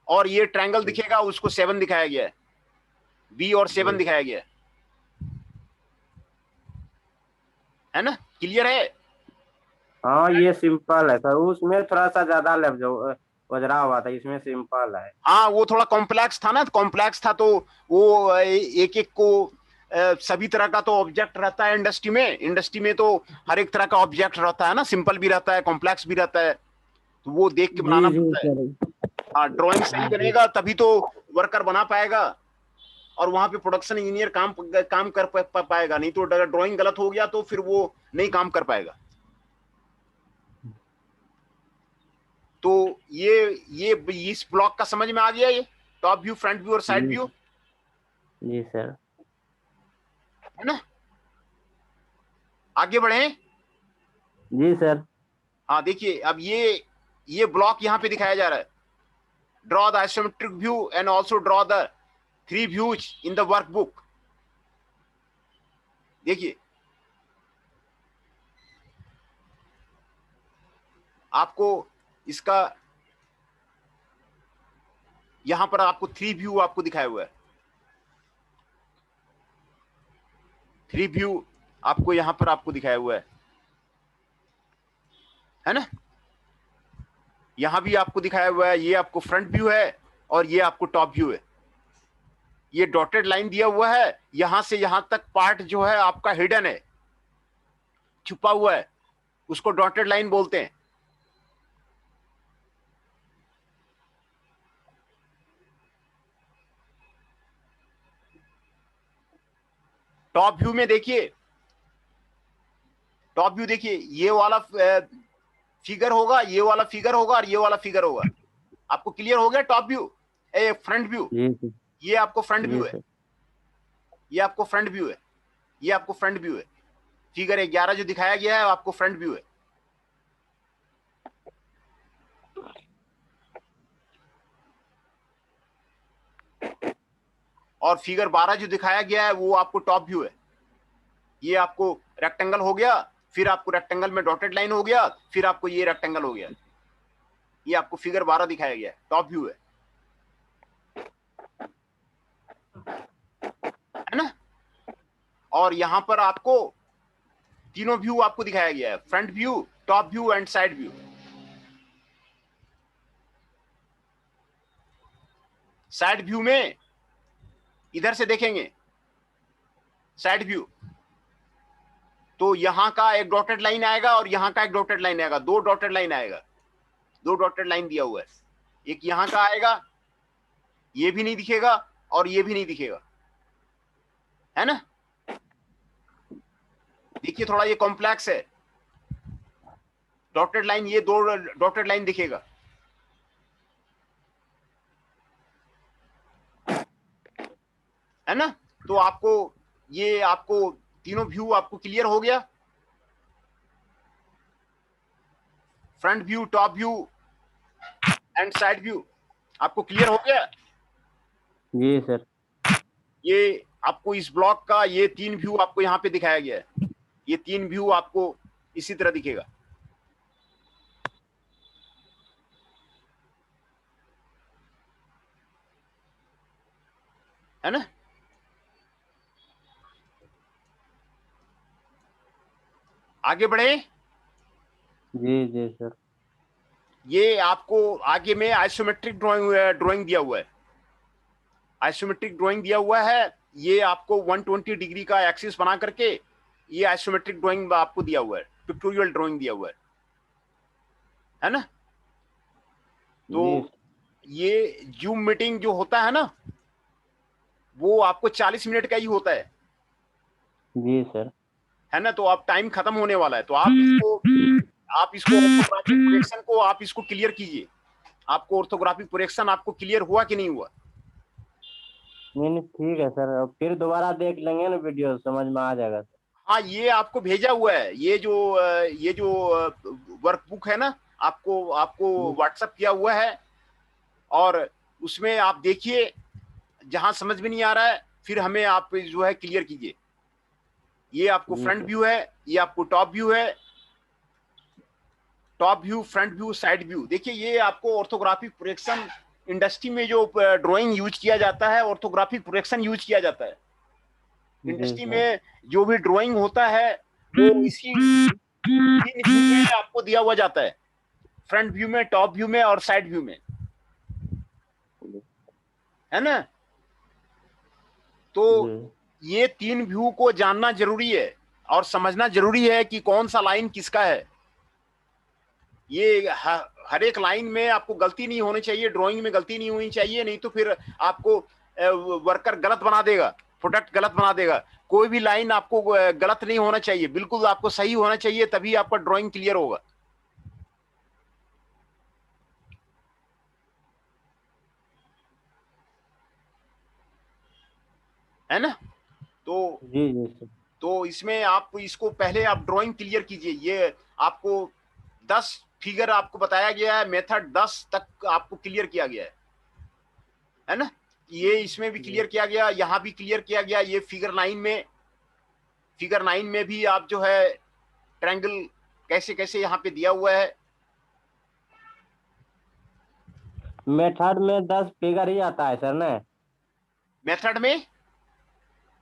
और ये ट्रायंगल
जी
दिखेगा उसको 7 दिखाया गया है, बी और 7
जी
दिखाया गया है ना। क्लियर है।
हाँ ये सिंपल है सर, उसमें थोड़ा सा ज्यादा लफ्ज वजरा हुआ था, इसमें सिंपल है।
हाँ, वो थोड़ा कॉम्प्लेक्स था ना, कॉम्प्लेक्स था, तो वो एक एक को सभी तरह का तो ऑब्जेक्ट रहता है इंडस्ट्री में। इंडस्ट्री में तो हर एक तरह का ऑब्जेक्ट रहता है ना, सिंपल भी रहता है, कॉम्प्लेक्स भी रहता है, तो वो देख के
जी
बनाना
जी
पड़ता है।
सर।
हाँ, ड्राइंग सही बनेगा तभी तो वर्कर बना पाएगा, और वहां पे प्रोडक्शन इंजीनियर काम कर पाएगा। नहीं तो अगर ड्राइंग गलत हो गया तो फिर वो नहीं काम कर पाएगा। तो ये इस ब्लॉक का समझ में आ गया, ये टॉप व्यू, फ्रंट व्यू और साइड
जी
व्यू,
जी सर।
है ना। आगे बढ़े।
जी सर।
हाँ देखिए, अब ये ब्लॉक यहां पे दिखाया जा रहा है। Draw the isometric view and also draw the 3 views in the workbook. देखिए, आपको इसका यहां पर आपको 3 व्यू आपको दिखाया हुआ है। थ्री व्यू आपको यहां पर आपको दिखाया हुआ है ना। यहां भी आपको दिखाया हुआ है, ये आपको फ्रंट व्यू है और ये आपको टॉप व्यू है। ये डॉटेड लाइन दिया हुआ है, यहां से यहां तक पार्ट जो है आपका हिडन है, छुपा हुआ है, उसको डॉटेड लाइन बोलते हैं। टॉप व्यू में देखिए, टॉप व्यू देखिए, ये वाला फिगर होगा, ये वाला फिगर होगा और ये वाला फिगर होगा। आपको क्लियर हो गया टॉप व्यू, फ्रंट व्यू।
जी सर।
ये आपको फ्रंट
जी
व्यू है,
सर।
ये आपको फ्रंट व्यू है, ये आपको फ्रंट व्यू है। फिगर 11 जो दिखाया गया है आपको फ्रंट व्यू है। और फिगर 12 जो दिखाया गया है वो आपको टॉप व्यू है। ये आपको रेक्टेंगल हो गया, फिर आपको रेक्टेंगल में डॉटेड लाइन हो गया, फिर आपको ये रेक्टेंगल हो गया। ये आपको फिगर 12 दिखाया गया है, टॉप व्यू है ना। और यहां पर आपको तीनों व्यू आपको दिखाया गया है, front view, top view and side view. Side view में इधर से देखेंगे, साइड व्यू तो यहां का एक डॉटेड लाइन आएगा और यहां का एक डॉटेड लाइन आएगा, दो डॉटेड लाइन आएगा, दो डॉटेड लाइन दिया हुआ है। एक यहां का आएगा, ये भी नहीं दिखेगा और ये भी नहीं दिखेगा, है ना। देखिए थोड़ा ये कॉम्प्लेक्स है। डॉटेड लाइन, ये दो डॉटेड लाइन दिखेगा, है ना। तो आपको ये आपको तीनों व्यू आपको क्लियर हो गया, front view, top view and side view आपको क्लियर हो गया।
जी सर।
ये आपको इस ब्लॉक का ये तीन व्यू आपको यहाँ पे दिखाया गया है। ये तीन व्यू आपको इसी तरह दिखेगा, है ना। आगे बढ़े।
जी जी सर।
ये आपको आगे में आइसोमेट्रिक ड्राइंग दिया हुआ है, आइसोमेट्रिक ड्राइंग दिया हुआ है। ये आपको 120 डिग्री का एक्सिस बना करके ये आइसोमेट्रिक ड्राइंग आपको दिया हुआ है, पिक्टोरियल ड्राइंग दिया हुआ है ना। तो
जी
ये जूम मीटिंग जो होता है ना, वो आपको 40 मिनट का ही होता
जी सर।
है ना। तो अब टाइम खत्म होने वाला है, तो आप इसको ऑर्थोग्राफिक प्रोजेक्शन को आप इसको क्लियर कीजिए। आपको ऑर्थोग्राफिक प्रोजेक्शन आपको क्लियर हुआ कि नहीं हुआ।
नहीं नहीं ठीक है सर, अब फिर दोबारा देख लेंगे ना, वीडियो समझ में आ जाएगा सर।
हाँ, ये आपको भेजा हुआ है, ये जो वर्कबुक है ना, आपको आपको व्हाट्सएप किया हुआ है। और उसमें आप देखिए, जहां समझ में नहीं आ रहा है फिर हमें आप जो है क्लियर कीजिए। ये आपको
जी
फ्रंट
सर।
व्यू है, ये आपको टॉप व्यू है, top view, front view, side view. देखिए ये आपको ऑर्थोग्राफिक प्रोजेक्शन इंडस्ट्री में जो ड्राइंग यूज किया जाता है, ऑर्थोग्राफिक प्रोजेक्शन यूज किया जाता है
जी
इंडस्ट्री
सर।
में। जो भी ड्राइंग होता है वो इसी तीन व्यू में आपको दिया हुआ जाता है, फ्रंट व्यू में, टॉप व्यू में और साइड व्यू में, है ना। तो
जी
ये तीन व्यू को जानना जरूरी है और समझना जरूरी है कि कौन सा लाइन किसका है। ये हर एक लाइन में आपको गलती नहीं होनी चाहिए, ड्राइंग में गलती नहीं होनी चाहिए, नहीं तो फिर आपको वर्कर गलत बना देगा, प्रोडक्ट गलत बना देगा। कोई भी लाइन आपको गलत नहीं होना चाहिए, बिल्कुल आपको सही होना चाहिए, तभी आपका ड्राइंग क्लियर होगा, है ना। तो
जी जी सर।
तो इसमें आप इसको पहले आप ड्राइंग क्लियर कीजिए। ये आपको 10 फिगर आपको बताया गया है, मेथड 10 तक आपको क्लियर किया गया है ना। ये इसमें भी
जी
क्लियर किया गया, यहां भी क्लियर किया गया। ये फिगर 9 में भी आप जो है ट्रायंगल कैसे कैसे यहाँ पे दिया हुआ है।
मेथड में 10 फिगर ही आता है सर ना?
मेथड में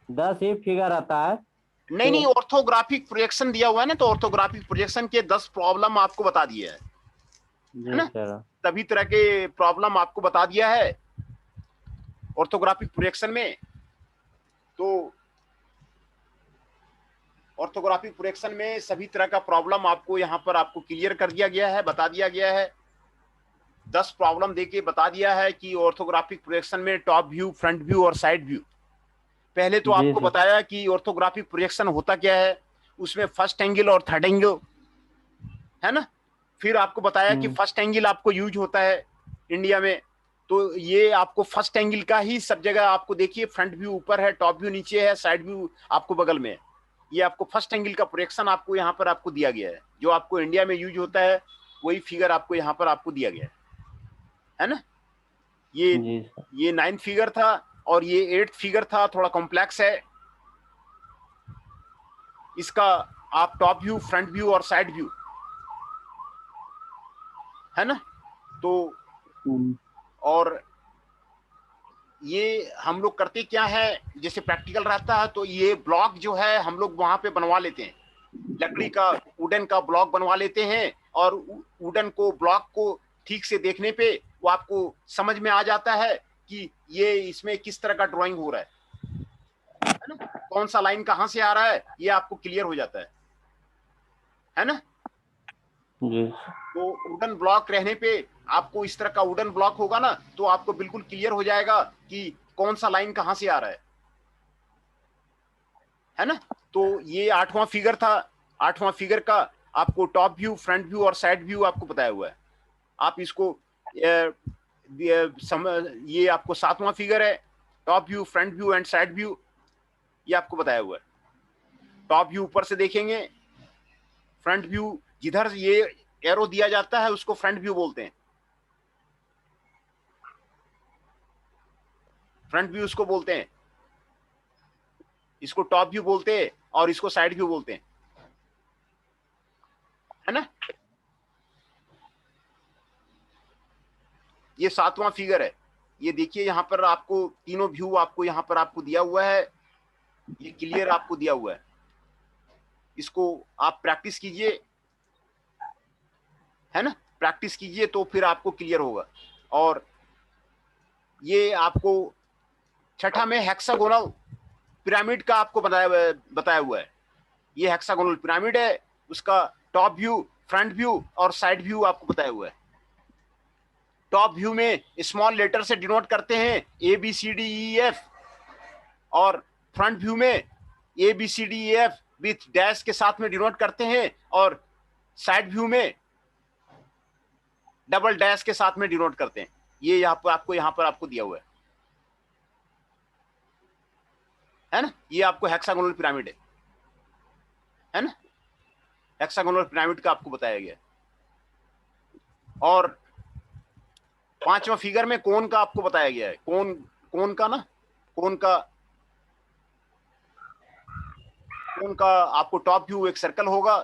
10 ही फिगर आता है।
नहीं नहीं, ऑर्थोग्राफिक प्रोजेक्शन दिया हुआ है ना, तो ऑर्थोग्राफिक प्रोजेक्शन के 10 प्रॉब्लम आपको बता दिए है
जी
ना।
सर।
सभी तरह के प्रॉब्लम आपको बता दिया है ऑर्थोग्राफिक प्रोजेक्शन में। तो ऑर्थोग्राफिक प्रोजेक्शन में सभी तरह का प्रॉब्लम आपको यहाँ पर आपको क्लियर कर दिया गया है, बता दिया गया है। 10 प्रॉब्लम देके बता दिया है कि ऑर्थोग्राफिक प्रोजेक्शन में टॉप व्यू, फ्रंट व्यू और साइड व्यू। पहले तो
जी
आपको
सर।
बताया कि ऑर्थोग्राफिक प्रोजेक्शन होता क्या है, उसमें फर्स्ट एंगल और थर्ड एंगल है ना। फिर आपको बताया कि फर्स्ट एंगल आपको यूज होता है इंडिया में, तो ये आपको फर्स्ट एंगल का ही सब जगह आपको देखिए, फ्रंट व्यू ऊपर है, टॉप व्यू नीचे है, साइड व्यू आपको बगल में है। ये आपको फर्स्ट एंगल का प्रोजेक्शन आपको यहाँ पर आपको दिया गया है, जो आपको इंडिया में यूज होता है वही फिगर आपको यहाँ पर आपको दिया गया है ना। ये
जी सर।
ये 9th फिगर था और ये 8th फिगर था, थोड़ा कॉम्प्लेक्स है इसका। आप टॉप व्यू, फ्रंट व्यू और साइड व्यू है ना। तो और ये हम लोग करते क्या है, जैसे प्रैक्टिकल रहता है तो ये ब्लॉक जो है हम लोग वहां पे बनवा लेते हैं, लकड़ी का वुडन का ब्लॉक बनवा लेते हैं, और वुडन को ब्लॉक को ठीक से देखने पे वो आपको समझ में आ जाता है कि ये इसमें किस तरह का ड्राइंग हो रहा है ना, कौन सा लाइन कहां से आ रहा है, ये आपको क्लियर हो जाता है ना।
जी
तो वुडन ब्लॉक रहने पे आपको इस तरह का वुडन ब्लॉक होगा ना, तो आपको बिल्कुल क्लियर हो जाएगा कि कौन सा लाइन कहां से आ रहा है ना। तो ये 8वां फिगर था। 8वां फिगर का आपको टॉप व्यू, फ्रंट व्यू और साइड व्यू आपको बताया हुआ है। आप इसको ये आपको 7वां फिगर है, top view, front view and side view, ये आपको बताया हुआ है। टॉप व्यू ऊपर से देखेंगे, फ्रंट व्यू जिधर ये एरो दिया जाता है उसको फ्रंट व्यू बोलते हैं, फ्रंट व्यू उसको बोलते हैं, इसको टॉप व्यू बोलते हैं और इसको साइड व्यू बोलते हैं, है ना। ये 7वां फिगर है। ये देखिए यहाँ पर आपको तीनों व्यू आपको यहाँ पर आपको दिया हुआ है, ये क्लियर आपको दिया हुआ है। इसको आप प्रैक्टिस कीजिए, है ना, प्रैक्टिस कीजिए तो फिर आपको क्लियर होगा। और ये आपको छठा में हेक्सागोनल पिरामिड का आपको बताया हुआ है। ये हेक्सागोनल पिरामिड है, उसका टॉप व्यू, फ्रंट व्यू और साइड व्यू आपको बताया हुआ है। टॉप व्यू में स्मॉल लेटर से डिनोट करते हैं ABCDEF, और फ्रंट व्यू में ABCDEF विथ डैश के साथ में डिनोट करते हैं, और साइड व्यू में डबल डैश के साथ में डिनोट करते हैं। ये यहाँ पर आपको दिया हुआ है ना। ये आपको हेक्सागोनल पिरामिड है ना, हेक्सागोनल पिरामिड का आपको बताया गया। और 5वां फिगर में कोन का आपको बताया गया है, कोन का ना, कोन का आपको टॉप व्यू एक सर्कल होगा,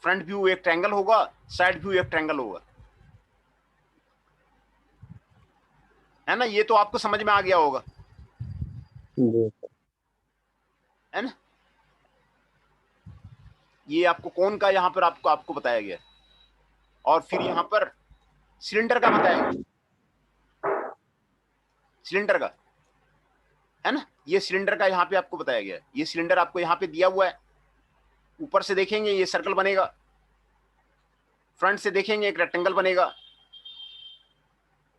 फ्रंट व्यू एक ट्रायंगल होगा, साइड व्यू एक ट्रायंगल होगा, है ना। ये तो आपको समझ में आ गया होगा,
जी
है ना। ये आपको कोन का यहाँ पर आपको बताया गया। और फिर यहाँ पर सिलेंडर का बताया गया, सिलेंडर का, है ना। ये सिलेंडर का यहाँ पे आपको बताया गया है। ये सिलेंडर आपको यहाँ पे दिया हुआ है। ऊपर से देखेंगे ये सर्कल बनेगा, फ्रंट से देखेंगे एक रेक्टेंगल बनेगा,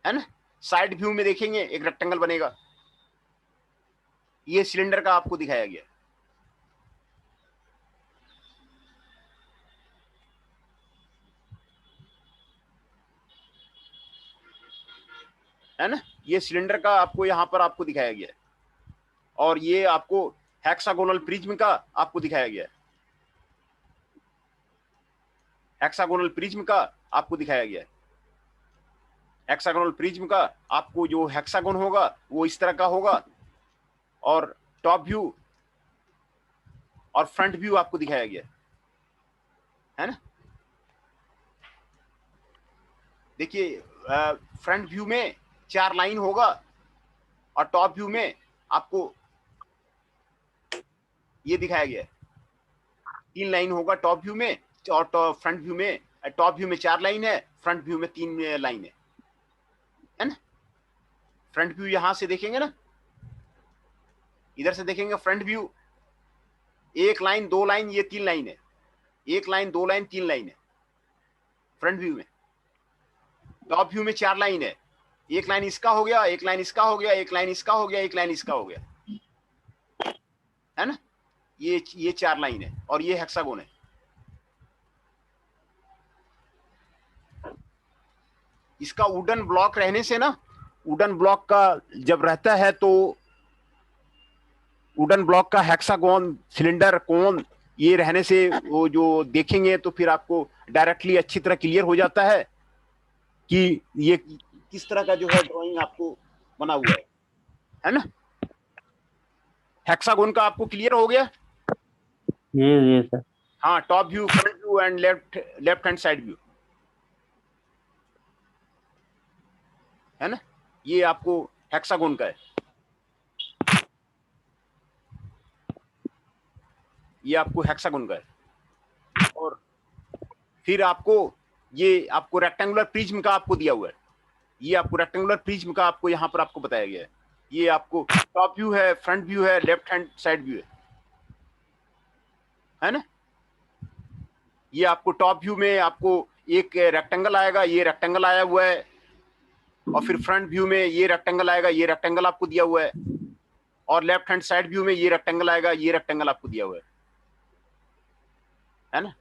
है ना। साइड व्यू में देखेंगे एक रेक्टेंगल बनेगा। ये सिलेंडर का आपको दिखाया गया, है ना। ये सिलेंडर का आपको यहाँ पर आपको दिखाया गया है। और ये आपको हेक्सागोनल प्रिज्म का आपको दिखाया गया है, हेक्सागोनल प्रिज्म का आपको दिखाया गया है। हेक्सागोनल प्रिज्म का आपको जो हेक्सागोन होगा वो इस तरह का होगा, और टॉप व्यू और फ्रंट व्यू आपको दिखाया गया है ना। देखिए फ्रंट व्यू में 4 लाइन होगा, और टॉप व्यू में आपको ये दिखाया गया है। 3 लाइन होगा टॉप व्यू में, और फ्रंट व्यू में, टॉप व्यू में 4 लाइन है, फ्रंट व्यू में 3 लाइन है ना। फ्रंट व्यू यहां से देखेंगे ना, इधर से देखेंगे फ्रंट व्यू, 1 लाइन 2 लाइन ये 3 लाइन है, 1 लाइन 2 लाइन 3 लाइन है फ्रंट व्यू में। टॉप व्यू में 4 लाइन है, 1 लाइन इसका हो गया, 1 लाइन इसका हो गया, 1 लाइन इसका हो गया, 1 लाइन इसका हो गया, है ना। ये 4 लाइन है और ये हेक्सागोन है। इसका वुडन ब्लॉक रहने से ना, वुडन ब्लॉक का जब रहता है तो वुडन ब्लॉक का हेक्सागोन, सिलेंडर, कोन, ये रहने से वो जो देखेंगे तो फिर आपको डायरेक्टली अच्छी तरह क्लियर हो जाता है कि ये किस तरह का जो है ड्राइंग आपको बना हुआ है ना। हेक्सागोन का आपको क्लियर हो गया।
जी सर।
हाँ, top view, front view and left hand side view, है ना। ये आपको हेक्सागोन का है। ये आपको हेक्सागोन का है। और फिर आपको ये आपको रेक्टेंगुलर प्रिज्म का आपको दिया हुआ है। ये आपको रेक्टेंगुलर प्रिज्म का आपको यहाँ पर आपको बताया गया है। ये आपको टॉप व्यू है, फ्रंट व्यू है, लेफ्ट हैंड साइड व्यू है ना। ये आपको टॉप व्यू में आपको एक रेक्टेंगल आएगा, ये रेक्टेंगल आया हुआ है, और फिर फ्रंट व्यू में ये रेक्टेंगल आएगा, ये रेक्टेंगल आपको दिया हुआ है, और लेफ्ट हैंड साइड व्यू में ये रेक्टेंगल आएगा, ये रेक्टेंगल आपको दिया हुआ है ना,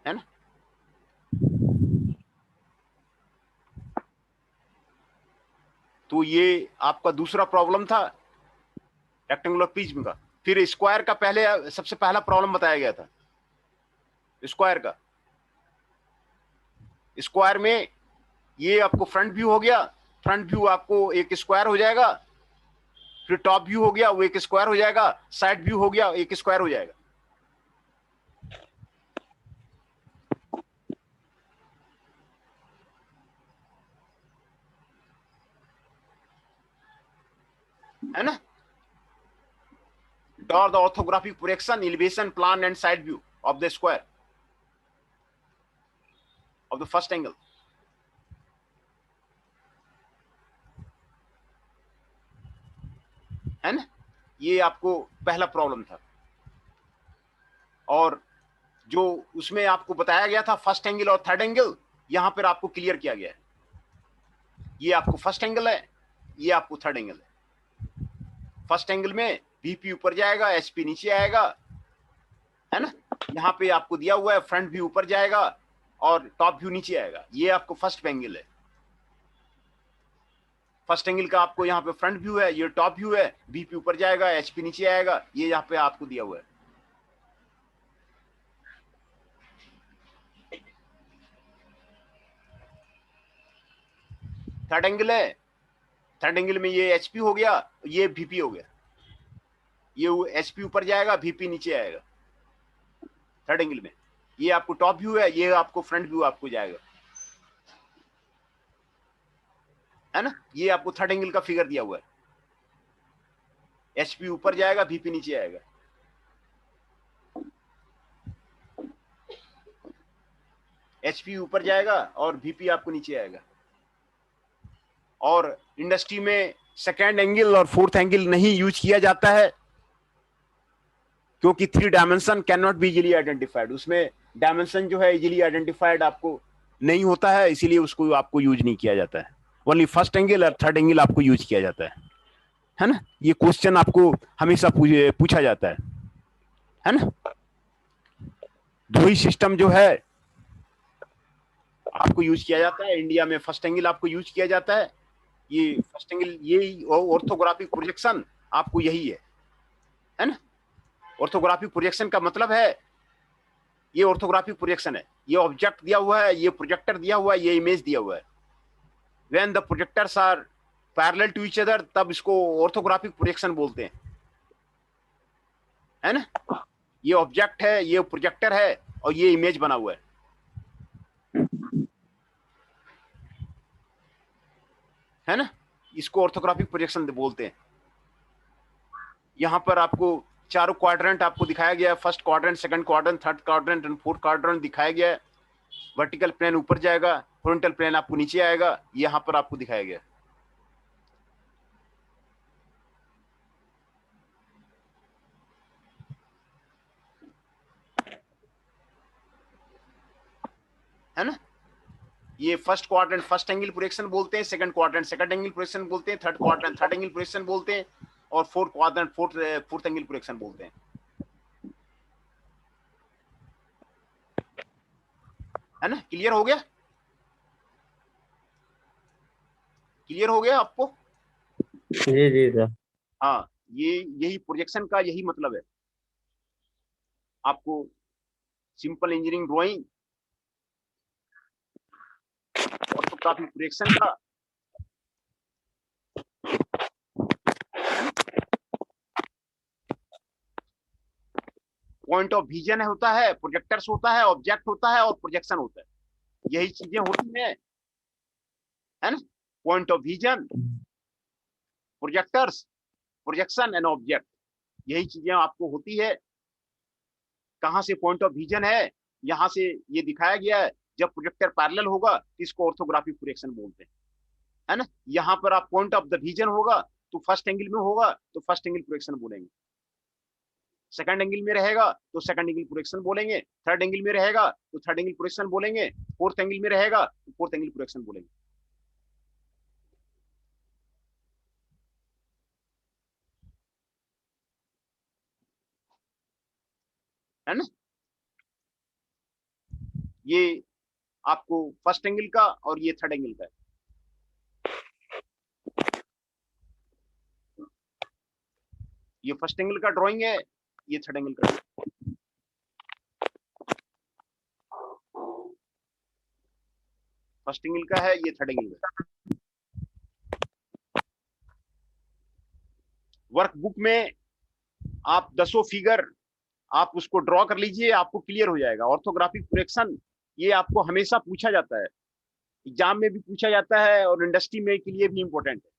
है ना। तो ये आपका दूसरा प्रॉब्लम था रेक्टेंगुलर प्रिज्म का। फिर स्क्वायर का पहले सबसे पहला प्रॉब्लम बताया गया था स्क्वायर का। स्क्वायर में ये आपको फ्रंट व्यू हो गया, फ्रंट व्यू आपको एक स्क्वायर हो जाएगा, फिर टॉप व्यू हो गया वो एक स्क्वायर हो जाएगा, साइड व्यू हो गया एक स्क्वायर हो जाएगा, है ना। Draw the orthographic projection, elevation, plan and side view of the square of the first angle. है ना। ये आपको पहला प्रॉब्लम था। और जो उसमें आपको बताया गया था फर्स्ट एंगल और थर्ड एंगल, यहां पर आपको क्लियर किया गया है। ये आपको फर्स्ट एंगल है, ये आपको थर्ड एंगल है। फर्स्ट एंगल में VP ऊपर जाएगा, HP नीचे आएगा, है ना। यहाँ पे आपको दिया हुआ है फ्रंट व्यू ऊपर जाएगा और टॉप व्यू नीचे आएगा। ये आपको फर्स्ट एंगल है। फर्स्ट एंगल का आपको यहाँ पे फ्रंट व्यू है, ये टॉप व्यू है, VP ऊपर जाएगा, HP नीचे आएगा, ये यहाँ पे आपको दिया हुआ है। थर्ड एंगल है, थर्ड एंगल में ये HP हो गया, ये VP हो गया, ये HP ऊपर जाएगा, VP नीचे आएगा थर्ड एंगल में। ये आपको टॉप व्यू है, ये आपको फ्रंट व्यू आपको जाएगा, है ना। ये आपको थर्ड एंगल का फिगर दिया हुआ है। HP ऊपर जाएगा, VP नीचे आएगा। HP ऊपर जाएगा और VP आपको नीचे आएगा। और इंडस्ट्री में सेकेंड एंगल और फोर्थ एंगल नहीं यूज किया जाता है, क्योंकि 3 dimension can not be easily identified. उसमें डायमेंशन जो है इजीली आइडेंटिफाइड आपको नहीं होता है, इसीलिए उसको आपको यूज नहीं किया जाता है। ओनली फर्स्ट एंगल और थर्ड एंगल आपको यूज किया जाता है ना। ये क्वेश्चन आपको हमेशा पूछा जाता है ना। दो ही सिस्टम जो है आपको यूज किया जाता है इंडिया में। फर्स्ट एंगल आपको यूज किया जाता है, ये फर्स्ट एंगल, ये ऑर्थोग्राफिक प्रोजेक्शन आपको यही है ना। ऑर्थोग्राफिक प्रोजेक्शन का मतलब है, ये ऑर्थोग्राफिक प्रोजेक्शन है। ये ऑब्जेक्ट दिया हुआ है, ये प्रोजेक्टर दिया हुआ है, ये इमेज दिया हुआ है। When the projectors are parallel to each other, तब इसको ऑर्थोग्राफिक प्रोजेक्शन बोलते हैं, है ना। ये ऑब्जेक्ट है, ये प्रोजेक्टर है, और ये इमेज बना हुआ है ना। इसको ऑर्थोग्राफिक प्रोजेक्शन बोलते हैं। यहाँ पर आपको चारों क्वाड्रेंट आपको दिखाया गया है, first quadrant, second quadrant, third quadrant and fourth quadrant दिखाया गया है। वर्टिकल प्लेन ऊपर जाएगा, हॉरिजॉन्टल प्लेन आपको नीचे आएगा, यहाँ पर आपको दिखाया गया है ना। ये first quadrant first angle projection बोलते हैं, second quadrant second angle projection बोलते हैं, third quadrant third angle projection बोलते हैं, और fourth quadrant fourth angle projection बोलते हैं, है ना। क्लियर हो गया? क्लियर हो गया आपको?
जी जी सर।
हाँ, ये यही प्रोजेक्शन का यही मतलब है। आपको simple engineering drawing orthographic projection का पॉइंट ऑफ विजन होता है, प्रोजेक्टर्स होता है, ऑब्जेक्ट होता है और प्रोजेक्शन होता है। यही चीजें होती है ना। Point of vision, projectors, projection and object, यही चीजें आपको होती है। कहां से पॉइंट ऑफ विजन है, यहां से ये दिखाया गया है। जब प्रोजेक्टर पैरेलल होगा तो इसको ऑर्थोग्राफिक प्रोजेक्शन बोलते हैं, है ना। यहाँ पर आप पॉइंट ऑफ द विजन होगा तो फर्स्ट एंगल में होगा तो फर्स्ट एंगल प्रोजेक्शन बोलेंगे, सेकंड एंगल में रहेगा तो सेकंड एंगल प्रोजेक्शन बोलेंगे, थर्ड एंगल में रहेगा तो थर्ड एंगल प्रोजेक्शन बोलेंगे, फोर्थ एंगल में रहेगा तो फोर्थ एंगल प्रोजेक्शन बोलेंगे, है ना। ये आपको फर्स्ट एंगल का और ये थर्ड एंगल का है। ये फर्स्ट एंगल का ड्राइंग है, ये थर्ड एंगल का। फर्स्ट एंगल का है, ये थर्ड एंगल का। वर्कबुक में आप 10 फिगर आप उसको ड्रॉ कर लीजिए, आपको क्लियर हो जाएगा। ऑर्थोग्राफिक प्रोजेक्शन ये आपको हमेशा पूछा जाता है, एग्जाम में भी पूछा जाता है और इंडस्ट्री में के लिए भी इंपॉर्टेंट है।